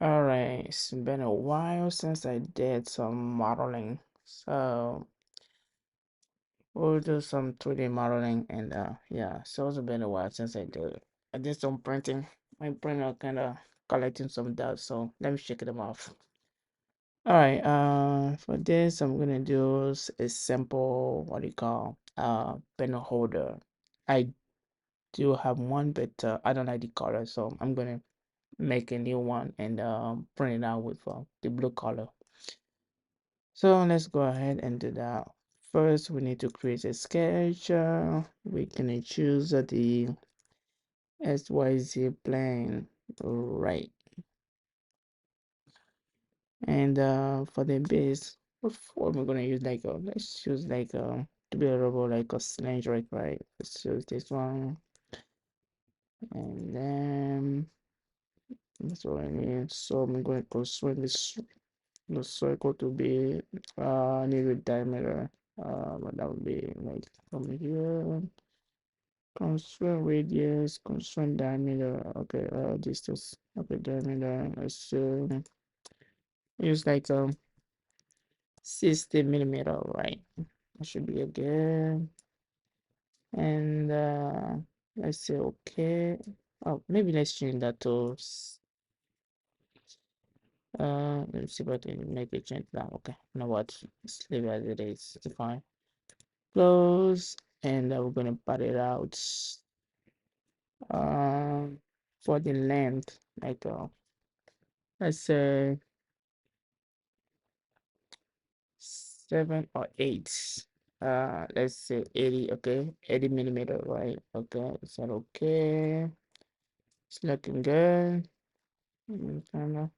All right, it's been a while since I did some modeling. So we'll do some 3D modeling and yeah, so it's been a while since I did some printing. My printer kinda collecting some dust, so let me check them off. All right, for this I'm gonna do a simple what do you call pen holder. I do have one, but I don't like the color, so I'm gonna make a new one and print it out with the blue color. So let's go ahead and do that. First, we need to create a sketch. We can choose the XYZ plane, right? And for the base, what we're gonna use like let's choose like to be a robot like a cylindric, right? Let's choose this one, and then that's what I need. So I'm going to swing this the circle to be need with diameter. But that would be like from here. Constraint radius, constraint diameter. Okay, distance. Okay, diameter. Let's use like 60 millimeter, right? That should be good. And let's say okay. Oh, maybe let's change that to let's see if I can make it change that. Okay, you know what? Let's leave it as it is. It's fine. Close, and we're gonna pat it out. Um, for the length, like let's say 7 or 8. Let's say 80. Okay, 80 millimeter, right? Okay, is that okay? It's looking good. Kinda.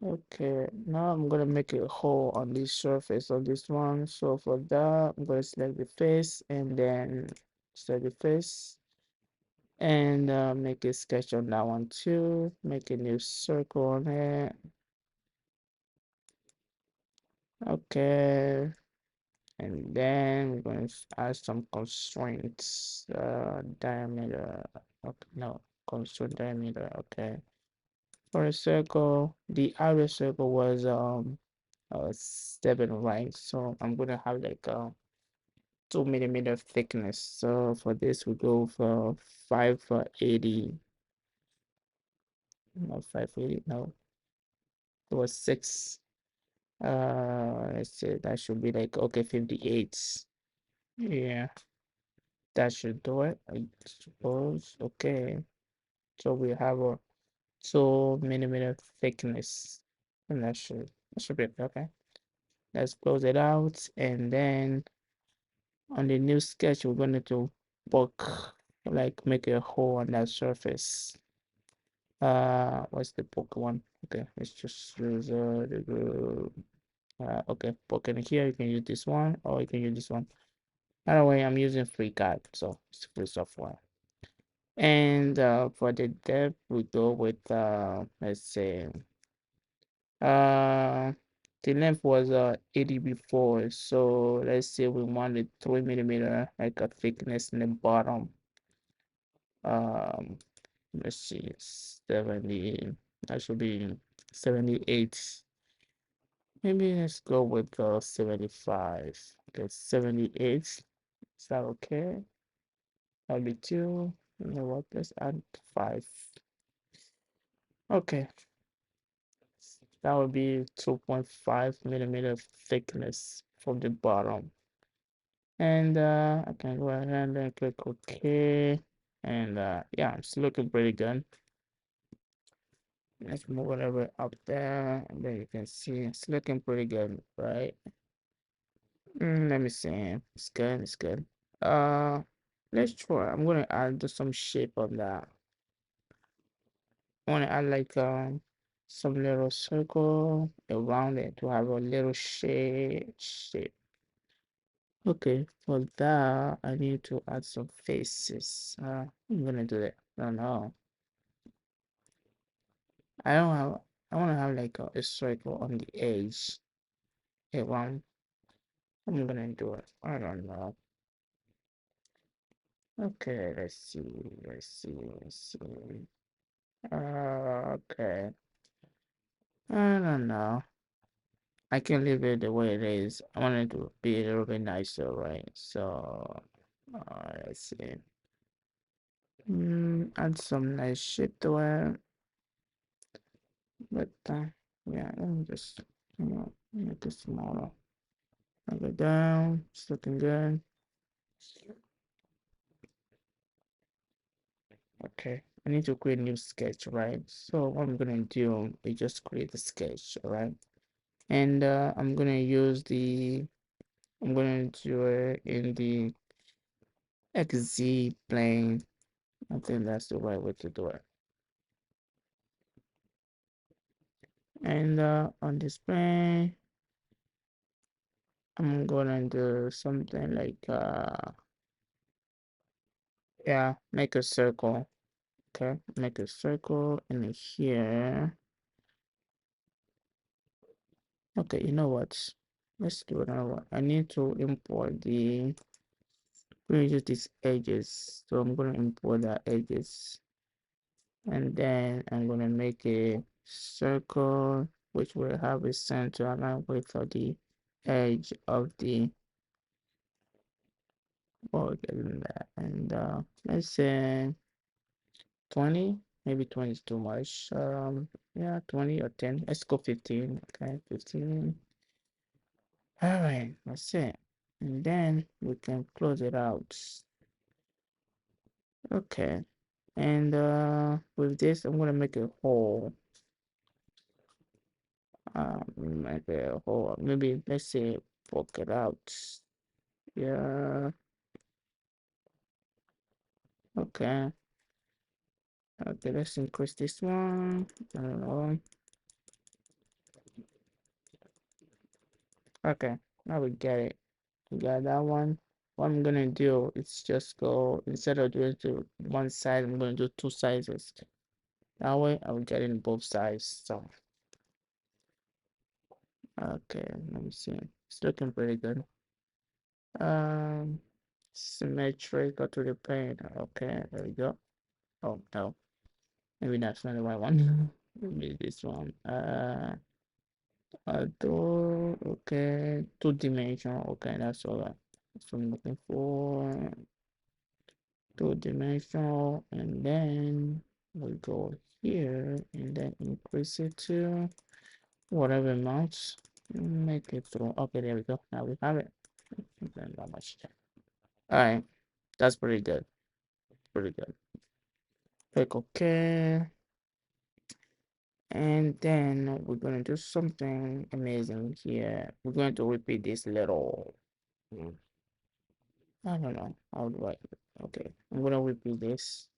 Okay, now I'm gonna make a hole on this surface of this one. So for that, I'm gonna select the face and then select the face and make a sketch on that one too. Make a new circle on it. Okay, and then we're going to add some constraints. Diameter. Okay, no, constraint diameter. Okay, for a circle, the outer circle was 7, right? So I'm gonna have like a 2 millimeter thickness. So for this, we go for 580. No, 580. No, it was 6. Let's say that should be like okay, 58. Yeah, that should do it, I suppose. Okay, so we have a 2 millimeter thickness, and that should be okay. Let's close it out, and then on the new sketch, we're going to poke, like make a hole on that surface. What's the poke one? Okay, let's just use okay, poke in here. You can use this one, or you can use this one. Either way, I'm using freeCad, so it's free software. And for the depth, we go with let's say uh the length was 80 before, so let's say we wanted 3 millimeter, like a thickness in the bottom. Um, let's see, 70. That should be 78. Maybe let's go with 75. Okay, 78. Is that okay? That'll be 2. You know what? Let's add 5. Okay, that would be 2.5 millimeter thickness from the bottom. And I can go ahead and click OK. And yeah, it's looking pretty good. Let's move whatever up there, and then you can see it's looking pretty good, right? Let me see. It's good. It's good. Uh, let's try. I'm gonna add some shape on that. I wanna add like some little circle around it to have a little shape. Okay, for that I need to add some faces. I'm gonna do that. I don't know. I don't have. I wanna have like a circle on the edge around. I'm gonna do it. I don't know. Okay, let's see. Let's see. Let's see. Okay. I don't know. I can leave it the way it is. I want it to be a little bit nicer, right? So, let's see. Add some nice shit to it. But, yeah, let me just, make it smaller. Knock it down. It's looking good. Okay. I need to create a new sketch, right? So, what I'm gonna do is just create a sketch, all right? And I'm gonna do it in the XZ plane. I think that's the right way to do it. And on display, I'm gonna do something like yeah, make a circle. Okay, make a circle in here. Okay, you know what? Let's do another one. I need to import the we use these edges. So I'm gonna import the edges. And then I'm gonna make a circle which will have a center align with the edge of the board and that. And let's say 20, maybe 20 is too much. Yeah, 20 or 10. Let's go 15. Okay, 15. All right, that's it. And then we can close it out. Okay. And with this, I'm gonna make a hole. Make a hole. Maybe let's say poke it out. Yeah. Okay. Okay, let's increase this one. I don't know. Okay, now we get it. We got that one. What I'm gonna do is just go instead of doing to one side, I'm gonna do two sizes. That way I will get in both sides. So okay, let me see. It's looking pretty good. Um symmetric, go to the plane. Okay, there we go. Oh no, maybe that's not the right one. Maybe this one. Door, okay, two-dimensional. Okay, that's all right. That's what I'm looking for. Two-dimensional, and then we go here and then increase it to whatever amount. Make it through. Okay, there we go. Now we have it. Not much. All right, that's pretty good. Pretty good. Click OK, and then we're gonna do something amazing here. We're going to repeat this little. I don't know. How do I? Okay, I'm gonna repeat this.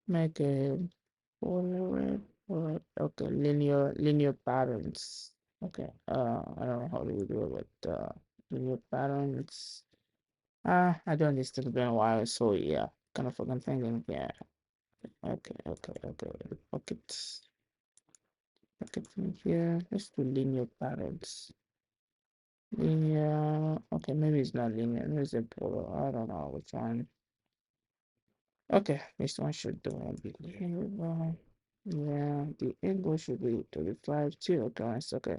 Make a forward. Okay, linear patterns. Okay. I don't know how do we do it with linear patterns. I done this thing been a while, so yeah, kind of fucking thinking. Yeah. Okay. Pockets. Pocket in here. Let's do linear patterns. Linear. Okay, maybe it's not linear. Maybe it's a polar. I don't know which one. Okay, this one should do, I believe. Yeah, the angle should be 35 too. Okay, it's okay.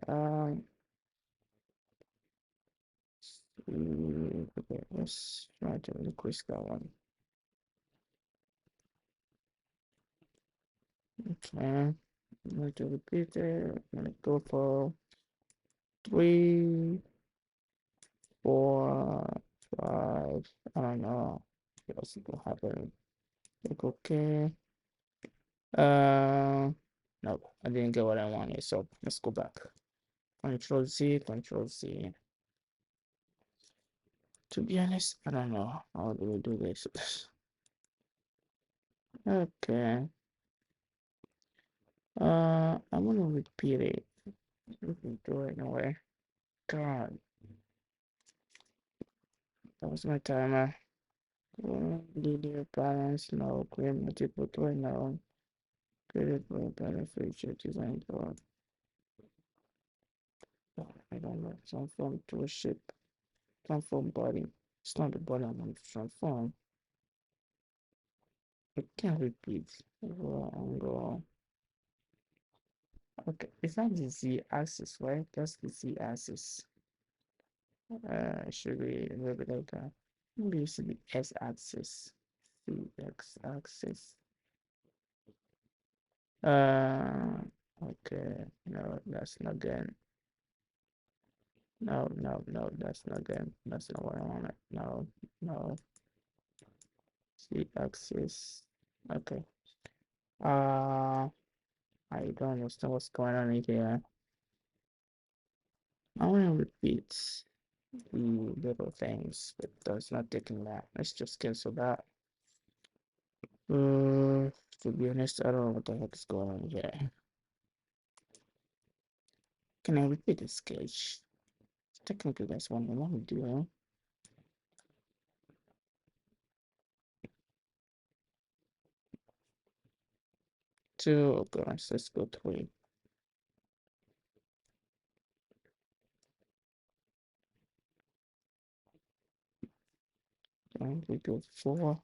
Okay, let's try to increase that one. Okay, I'm going to repeat it. I'm gonna go for 3, 4, 5. I don't know. What else will happen? Click okay. No, I didn't get what I wanted. So let's go back. Control Z, Control Z. To be honest, I don't know how do we do this. Okay. I want to repeat it. We can do it anyway. God, that was my timer. Linear balance, no. Create multiple toy, no. Create for balance feature design for. I don't know. Transform to a ship. Transform body. It's not the body I want to transform. I can't repeat. Angle. Okay, it's not the Z axis, right? That's the Z axis. It should be a little bit like maybe it should be S axis. Z X axis. Uh, okay, no, that's not good. No, no, no, that's not good. That's not what I wanted. No, no, Z axis. Okay. Uh, I don't understand what's going on here. I want to repeat the little things, but that's not taking that. Let's just cancel that. To be honest, I don't know what the heck is going on here. Can I repeat the sketch? Technically, that's what I want to do. Two, oh gosh, let's go three. Then we go four,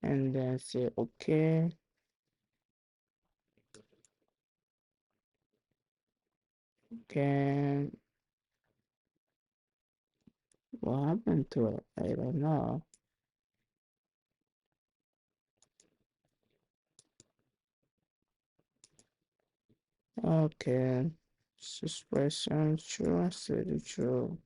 and then say okay. Okay, what happened to it? I don't know. Okay, suspension true, steady true.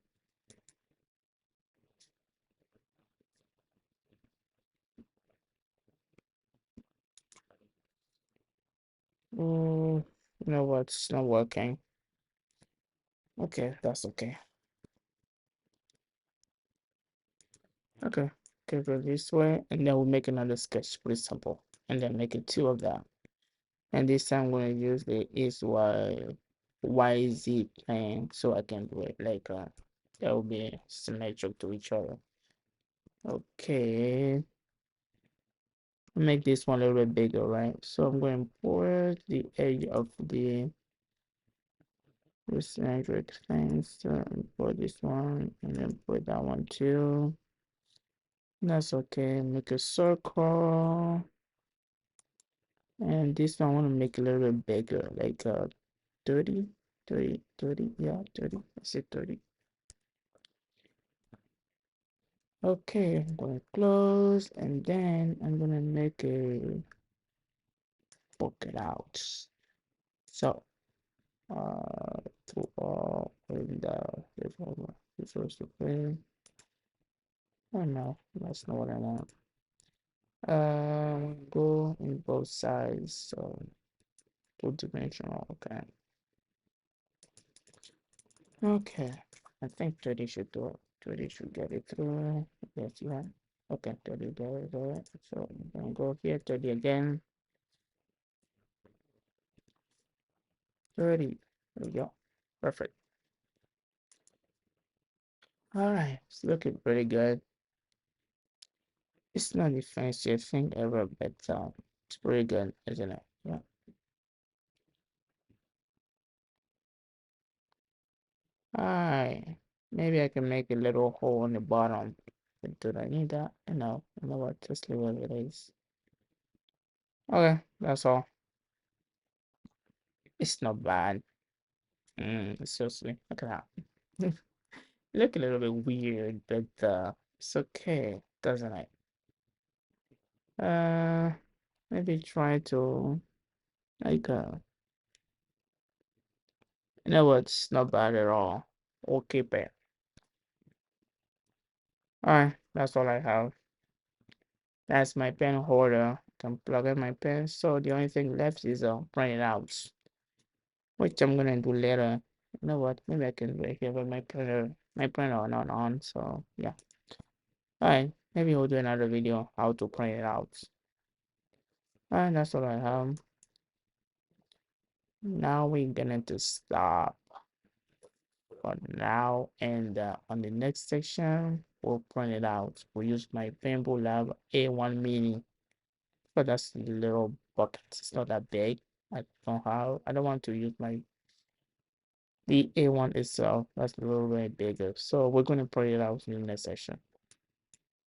Oh, you know what? It's not working. Okay, that's okay. Okay, okay, go this way, and then we'll make another sketch, pretty simple, and then make it two of them. And this time I'm going to use the YZ plane so I can do it like that will be symmetric to each other. Okay, make this one a little bit bigger, right? So I'm going to put the edge of the symmetric things. So put this one and then put that one too. That's okay. Make a circle. And this one I want to make a little bit bigger, like 30, 30, 30, yeah, 30. I said 30. Okay, I'm gonna close and then I'm gonna make a book it out. So, to all in the resource to play. Oh no, that's not what I want. Go in both sides, so two dimensional. Okay, okay. I think 30 should do it. 30 should get it through. Yes, yeah. Okay, 30 there. So I'm gonna go here, 30 again. 30. There we go. Perfect. All right, it's looking pretty good. It's not the fanciest thing ever, but it's pretty good, isn't it? Yeah. All right. Maybe I can make a little hole in the bottom. But do I need that? No. You know what? Just leave it as it is. Okay, that's all. It's not bad. Seriously, look at that. Look a little bit weird, but it's okay, doesn't it? Uh, maybe try to like you know what? It's not bad at all. We'll keep it. Alright, that's all I have. That's my pen holder. Can plug in my pen. So the only thing left is print it out, which I'm gonna do later. You know what? Maybe I can do it here, but my printer not on. So yeah. Alright, maybe we'll do another video how to print it out. Alright, that's all I have. Now we're gonna to stop for now, and on the next section we'll print it out. We'll use my Paintball Lab A1 Mini. But that's a little bucket. It's not that big. I don't want to use the A1 itself. That's a little bit bigger. So we're going to put it out in the next section.